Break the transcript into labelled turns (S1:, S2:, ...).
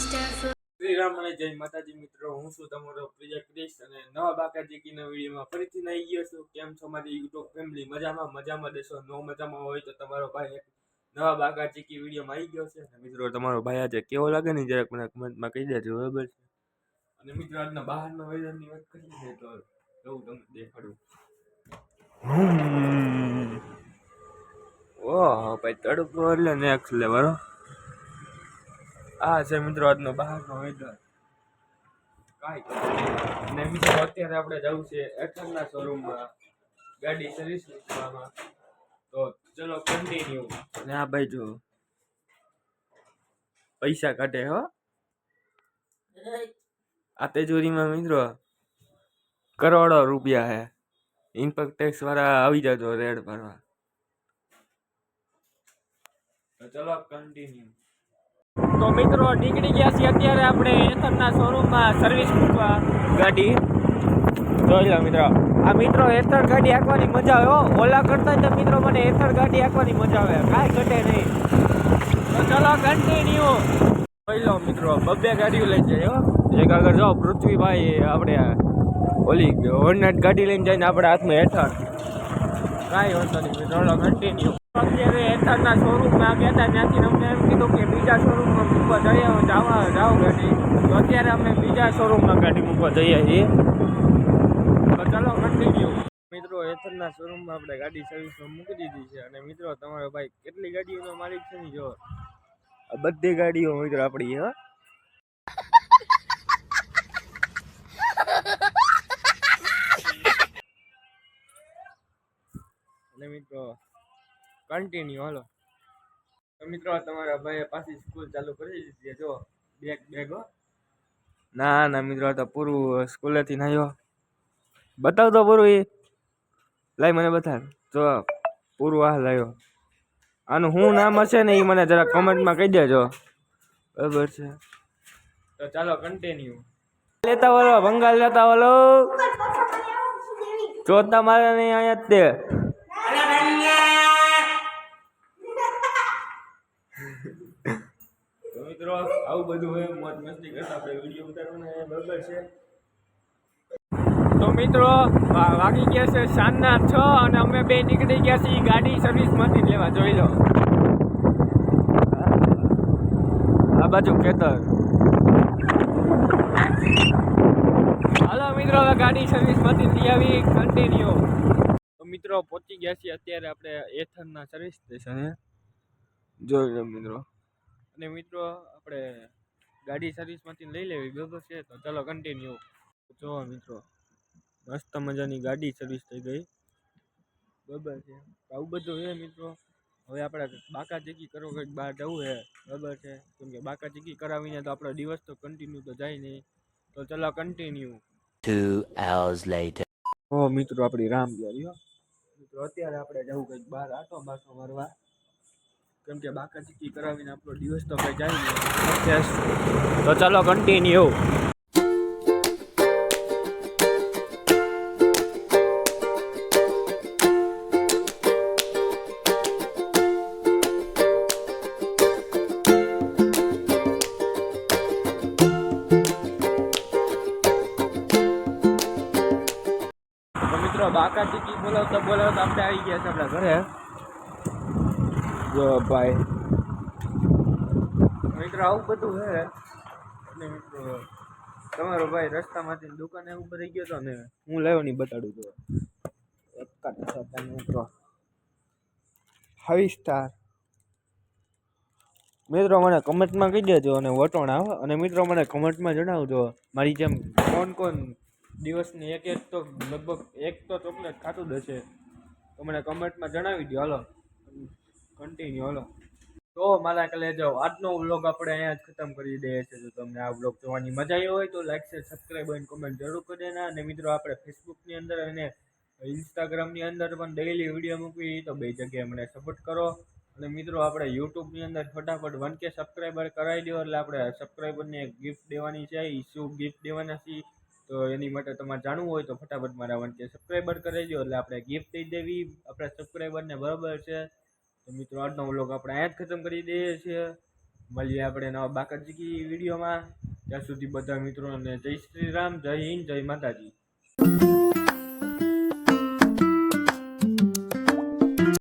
S1: શ્રી રામ અને જય માતાજી મિત્રો, હું છું તમારો પ્રિય ક્રિશ અને નવા બાકાજીકીના વિડીયોમાં ફરીથી આવી ગયો છું. કેમ છો મારી યુટ્યુબ ફેમિલી? મજામાં દેશો. ન મજામાં હોય તો તમારો ભાઈ એક નવા બાકાજીકી વિડીયોમાં આવી ગયો છે. અને મિત્રો તમારો ભાઈ આજે કેવો લાગે ને જરાક મને કમેન્ટમાં કહી દેજો, બરાબર છે? અને મિત્રો આજના બહારના વેધરની વાત કરીએ તો એવું તમને દેખાડું. ઓહ ભાઈ, તડકો એટલે નેક્સ્ટ લેવલ. આ છે મિત્રો આજનો બહારનો વેધર. અને મિત્રો અત્યારે આપણે જવું છે એથરના શોરૂમમાં ગાડી સર્વિસ કરવામાં. તો ચલો કન્ટિન્યુ. અને આ ભાઈ જો પૈસા કાઢે હો આ તેજોરીમાં મિત્રો, કરોડો રૂપિયા હે. ઇન્કમ ટેક્સ વાળા આવી જજો રેડ ભરવા. તો ચલો કન્ટિન્યુ. તો મિત્રો નીકળી ગયા છીએ અત્યારે આપણે એથરના શોરૂમમાં સર્વિસ મૂકવા ગાડી. જોઈ લો મિત્રો, આ મિત્રો એથર ગાડી હાંકવાની મજા આવે હો. ઓલા કરતા તો મિત્રો મને એથર ગાડી હાંકવાની મજા આવે, કાંઈ ઘટે નહીં. તો ચલો કન્ટિન્યુ. જોઈ લો મિત્રો, બબ્બે ગાડીઓ લઈ જાય હો. એક આગળ જો પૃથ્વીભાઈ આપણે ઓલી હોર્નેટ ગાડી લઈને જઈને આપણે હાથમાં એથર. કાંઈ વાંધો નહીં મિત્રો, કન્ટિન્યુ. અત્યારે એથરના શોરૂમમાં ગયા હતા, ત્યાંથી અમને એમ કીધું કે બીજા શોરૂમમાં મૂકવા જાઓ ગાડી. તો અત્યારે અમે બીજા શોરૂમમાં ગાડી મૂકવા જઈએ છીએ. તો ચાલો કન્ટિન્યુ. મિત્રો એથરના શોરૂમમાં આપણે ગાડી સર્વિસમાં મૂકી દીધી છે. અને મિત્રો તમારો ભાઈ કેટલી ગાડીઓનો માલિક છે ને, જો આ બધી ગાડીઓ મિત્રો આપણી હે. અને મિત્રો કન્ટિન્યુ હાલો. તો મિત્રો તમારા ભાઈએ પાછી સ્કૂલ ચાલુ કરી દીધી. જો બેગ હો. ના મિત્રો, તો પૂરું સ્કૂલેથી નાયો. બતાવ તો પૂરું. એ લાઈ મને બતાવ. જો પૂરું આ લાવ્યો. આનું શું નામ હશે ને એ મને જરા કમેન્ટમાં કહી દેજો, બરાબર છે? તો ચાલો કન્ટિન્યુ. લેતા વાલો બંગાળ લેતા વાલો. ચોથા મારે નહીં અહીંયા જ તે. તો મિત્રો આવું બધું હોય, મોજ મસ્તી કરતા આપણે વિડીયો ઉતારવાના, બરાબર છે? તો મિત્રો વાગી ગયા છે સાંજના 6 અને અમે બે નીકળી ગયા છીએ ગાડી સર્વિસમાંથી લેવા. જોઈ લો આ બાજુ ખેતર. હાલો મિત્રો, હવે ગાડી સર્વિસમાંથી લઈ આવી. કન્ટિન્યુ. તો મિત્રો પહોંચી ગયા છીએ અત્યારે આપણે એથરના સર્વિસ સ્ટેશને. જોઈ લો મિત્રો. અને મિત્રો આપણે ગાડી સર્વિસમાંથી લઈ લેવી, બરાબર છે? તો ચાલો કન્ટિન્યુ. જો મિત્રો મસ્ત મજાની ગાડી સર્વિસ થઈ ગઈ, બરાબર છે? આવું બધું છે મિત્રો. હવે આપણે બાકાચીકી કરવા કંઈક બહાર જવું છે, બરાબર છે? કેમ કે બાકાચીકી કરાવીને તો આપણો દિવસ તો કન્ટિન્યુ તો જાય નહીં. તો ચલો કન્ટિન્યુ.
S2: 2 hours later.
S1: ઓ મિત્રો આપણી રામ ગયો મિત્રો. અત્યારે આપણે જવું કંઈક બહાર આટો મારવા. કેમ કે બાકાચીકી કરાવીને આપણો દિવસ તો કંઈ જાય નહીં. તો ચાલો કન્ટિન્યુ. બાકાચીકી બોલાવતા આપણે આવી ગયા છે આપણા ઘરે. જો ભાઈ મિત્રો આવું બધું છે. અને મિત્રો તમારો ભાઈ રસ્તામાંથી દુકાને ઉપર રહી ગયો હતો ને, હું લાવ્યો નહીં બતાડું તો. મિત્રો 5 સ્ટાર મિત્રો મને કમેન્ટમાં કહી દેજો અને વટોણ આવે. અને મિત્રો મને કમેન્ટમાં જણાવજો મારી જેમ કોણ દિવસની એક તો લગભગ એક તો ચોકલેટ ખાતું જ હશે. તો મને કમેન્ટમાં જણાવી દો. હાલો કન્ટિન્યુ. હાલો તો મારા કલે જાઓ. આજનો વ્લોગ આપણે અહીંયા જ ખતમ કરી દઈએ છીએ. જો તમને આ વ્લોગ જોવાની મજા આવી હોય તો લાઈક શેર સબસ્ક્રાઈબ અને કમેન્ટ જરૂર કરી દેના. અને મિત્રો આપણે ફેસબુકની અંદર અને ઇન્સ્ટાગ્રામની અંદર પણ ડેઈલી વિડીયો મૂકવી, તો બે જગ્યાએ મને સપોર્ટ કરો. અને મિત્રો આપણે યુટ્યુબની અંદર ફટાફટ 1K સબસ્ક્રાઈબર કરાવી દો, એટલે આપણે સબસ્ક્રાઈબરને ગિફ્ટ દેવાની છે. એ શું ગિફ્ટ દેવાના છે તો એની માટે તમારે જાણવું હોય તો ફટાફટ મારા 1K સબસ્ક્રાઈબર કરાવી દો, એટલે આપણે ગિફ્ટ દઈ દેવી આપણા સબસ્ક્રાઈબરને, બરાબર છે? તો મિત્રો આજનો વ્લોગ આપણે અહીંયા જ ખતમ કરી દઈએ છીએ. મળીએ આપણે નવા બાકાજી વિડીયોમાં. ત્યાં સુધી બધા મિત્રોને જય શ્રી રામ, જય હિન્દ, જય માતાજી.